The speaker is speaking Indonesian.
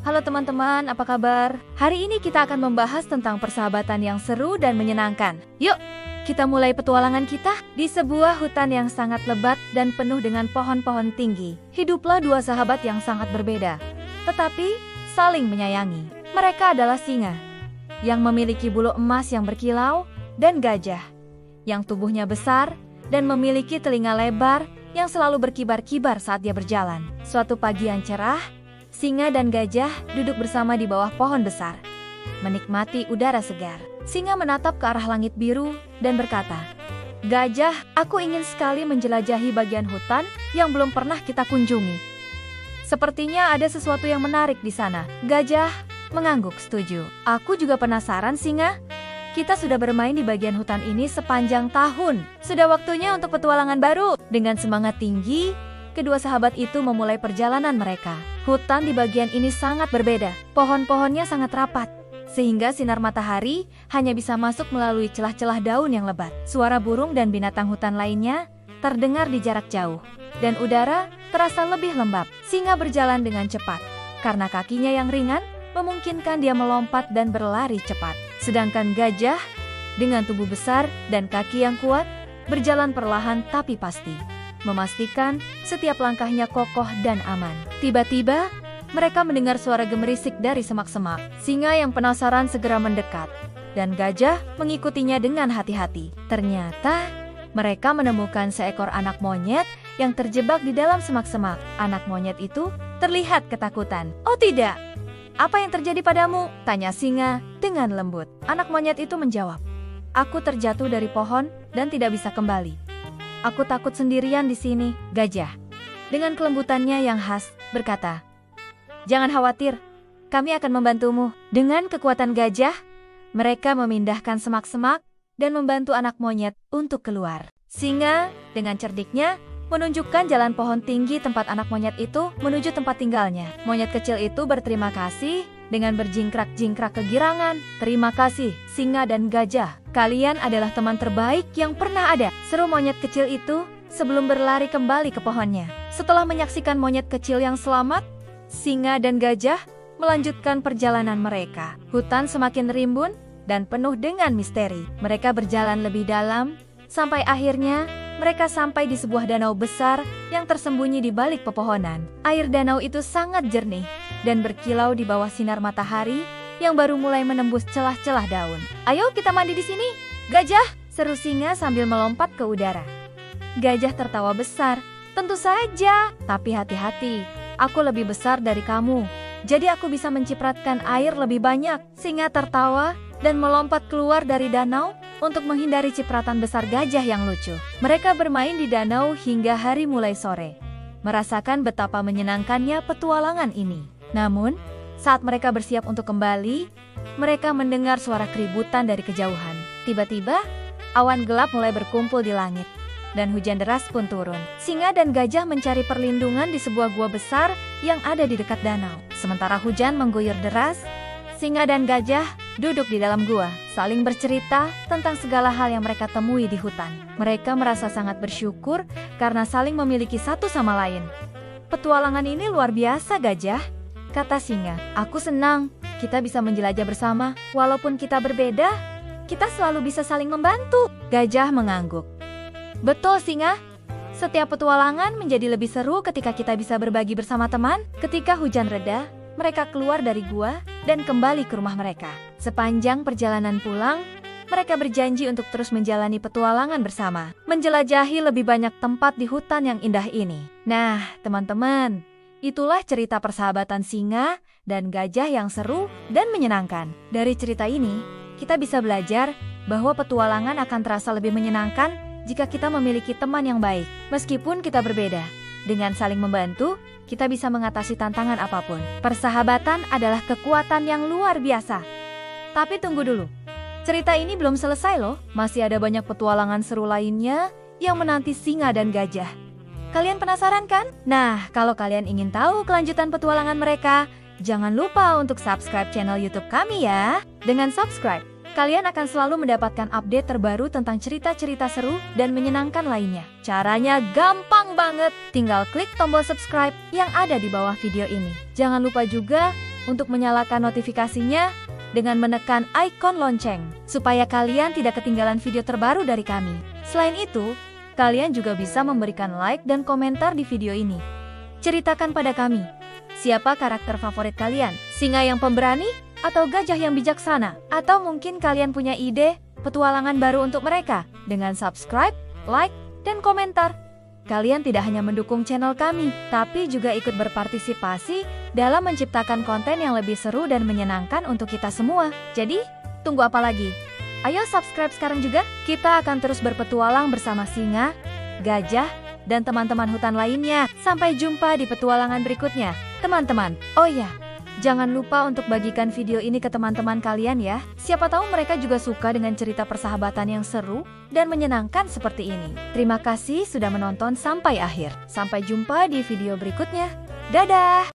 Halo teman-teman, apa kabar? Hari ini kita akan membahas tentang persahabatan yang seru dan menyenangkan. Yuk, kita mulai petualangan kita. Di sebuah hutan yang sangat lebat dan penuh dengan pohon-pohon tinggi, hiduplah dua sahabat yang sangat berbeda, tetapi saling menyayangi. Mereka adalah singa, yang memiliki bulu emas yang berkilau, dan gajah, yang tubuhnya besar dan memiliki telinga lebar yang selalu berkibar-kibar saat dia berjalan. Suatu pagi yang cerah, singa dan gajah duduk bersama di bawah pohon besar, menikmati udara segar. Singa menatap ke arah langit biru dan berkata, "Gajah, aku ingin sekali menjelajahi bagian hutan yang belum pernah kita kunjungi. Sepertinya ada sesuatu yang menarik di sana." Gajah mengangguk setuju. "Aku juga penasaran, singa. Kita sudah bermain di bagian hutan ini sepanjang tahun. Sudah waktunya untuk petualangan baru." Dengan semangat tinggi, kedua sahabat itu memulai perjalanan mereka. Hutan di bagian ini sangat berbeda. Pohon-pohonnya sangat rapat, sehingga sinar matahari hanya bisa masuk melalui celah-celah daun yang lebat. Suara burung dan binatang hutan lainnya terdengar di jarak jauh, dan udara terasa lebih lembab. Singa berjalan dengan cepat, karena kakinya yang ringan memungkinkan dia melompat dan berlari cepat. Sedangkan gajah, dengan tubuh besar dan kaki yang kuat, berjalan perlahan tapi pasti, memastikan setiap langkahnya kokoh dan aman. Tiba-tiba, mereka mendengar suara gemerisik dari semak-semak. Singa yang penasaran segera mendekat, dan gajah mengikutinya dengan hati-hati. Ternyata, mereka menemukan seekor anak monyet yang terjebak di dalam semak-semak. Anak monyet itu terlihat ketakutan. "Oh tidak, apa yang terjadi padamu?" tanya singa dengan lembut. Anak monyet itu menjawab, "Aku terjatuh dari pohon dan tidak bisa kembali. Aku takut sendirian di sini." Gajah, dengan kelembutannya yang khas, berkata, "Jangan khawatir, kami akan membantumu." Dengan kekuatan gajah, mereka memindahkan semak-semak dan membantu anak monyet untuk keluar. Singa, dengan cerdiknya, menunjukkan jalan pohon tinggi tempat anak monyet itu menuju tempat tinggalnya. Monyet kecil itu berterima kasih dengan berjingkrak-jingkrak kegirangan. "Terima kasih, singa dan gajah. Kalian adalah teman terbaik yang pernah ada," seru monyet kecil itu sebelum berlari kembali ke pohonnya. Setelah menyaksikan monyet kecil yang selamat, singa dan gajah melanjutkan perjalanan mereka. Hutan semakin rimbun dan penuh dengan misteri. Mereka berjalan lebih dalam, sampai akhirnya mereka sampai di sebuah danau besar yang tersembunyi di balik pepohonan. Air danau itu sangat jernih dan berkilau di bawah sinar matahari yang baru mulai menembus celah-celah daun. "Ayo kita mandi di sini, gajah!" seru singa sambil melompat ke udara. Gajah tertawa besar. "Tentu saja, tapi hati-hati. Aku lebih besar dari kamu, jadi aku bisa mencipratkan air lebih banyak." Singa tertawa dan melompat keluar dari danau untuk menghindari cipratan besar gajah yang lucu. Mereka bermain di danau hingga hari mulai sore, merasakan betapa menyenangkannya petualangan ini. Namun, saat mereka bersiap untuk kembali, mereka mendengar suara keributan dari kejauhan. Tiba-tiba, awan gelap mulai berkumpul di langit, dan hujan deras pun turun. Singa dan gajah mencari perlindungan di sebuah gua besar yang ada di dekat danau. Sementara hujan mengguyur deras, singa dan gajah duduk di dalam gua, saling bercerita tentang segala hal yang mereka temui di hutan. Mereka merasa sangat bersyukur karena saling memiliki satu sama lain. "Petualangan ini luar biasa, gajah," kata singa. "Aku senang kita bisa menjelajah bersama. Walaupun kita berbeda, kita selalu bisa saling membantu." Gajah mengangguk. "Betul, singa. Setiap petualangan menjadi lebih seru ketika kita bisa berbagi bersama teman." Ketika hujan reda, mereka keluar dari gua dan kembali ke rumah mereka. Sepanjang perjalanan pulang, mereka berjanji untuk terus menjalani petualangan bersama, menjelajahi lebih banyak tempat di hutan yang indah ini. Nah, teman-teman, itulah cerita persahabatan singa dan gajah yang seru dan menyenangkan. Dari cerita ini, kita bisa belajar bahwa petualangan akan terasa lebih menyenangkan jika kita memiliki teman yang baik. Meskipun kita berbeda, dengan saling membantu, kita bisa mengatasi tantangan apapun. Persahabatan adalah kekuatan yang luar biasa. Tapi tunggu dulu, cerita ini belum selesai loh. Masih ada banyak petualangan seru lainnya yang menanti singa dan gajah. Kalian penasaran kan? Nah, kalau kalian ingin tahu kelanjutan petualangan mereka, jangan lupa untuk subscribe channel YouTube kami ya. Dengan subscribe, kalian akan selalu mendapatkan update terbaru tentang cerita-cerita seru dan menyenangkan lainnya. Caranya gampang banget, tinggal klik tombol subscribe yang ada di bawah video ini. Jangan lupa juga untuk menyalakan notifikasinya dengan menekan ikon lonceng, supaya kalian tidak ketinggalan video terbaru dari kami. Selain itu, kalian juga bisa memberikan like dan komentar di video ini. Ceritakan pada kami, siapa karakter favorit kalian? Singa yang pemberani? Atau gajah yang bijaksana? Atau mungkin kalian punya ide petualangan baru untuk mereka? Dengan subscribe, like, dan komentar, kalian tidak hanya mendukung channel kami, tapi juga ikut berpartisipasi dalam menciptakan konten yang lebih seru dan menyenangkan untuk kita semua. Jadi, tunggu apa lagi? Ayo subscribe sekarang juga. Kita akan terus berpetualang bersama singa, gajah, dan teman-teman hutan lainnya. Sampai jumpa di petualangan berikutnya, teman-teman. Oh ya, jangan lupa untuk bagikan video ini ke teman-teman kalian ya. Siapa tahu mereka juga suka dengan cerita persahabatan yang seru dan menyenangkan seperti ini. Terima kasih sudah menonton sampai akhir. Sampai jumpa di video berikutnya. Dadah!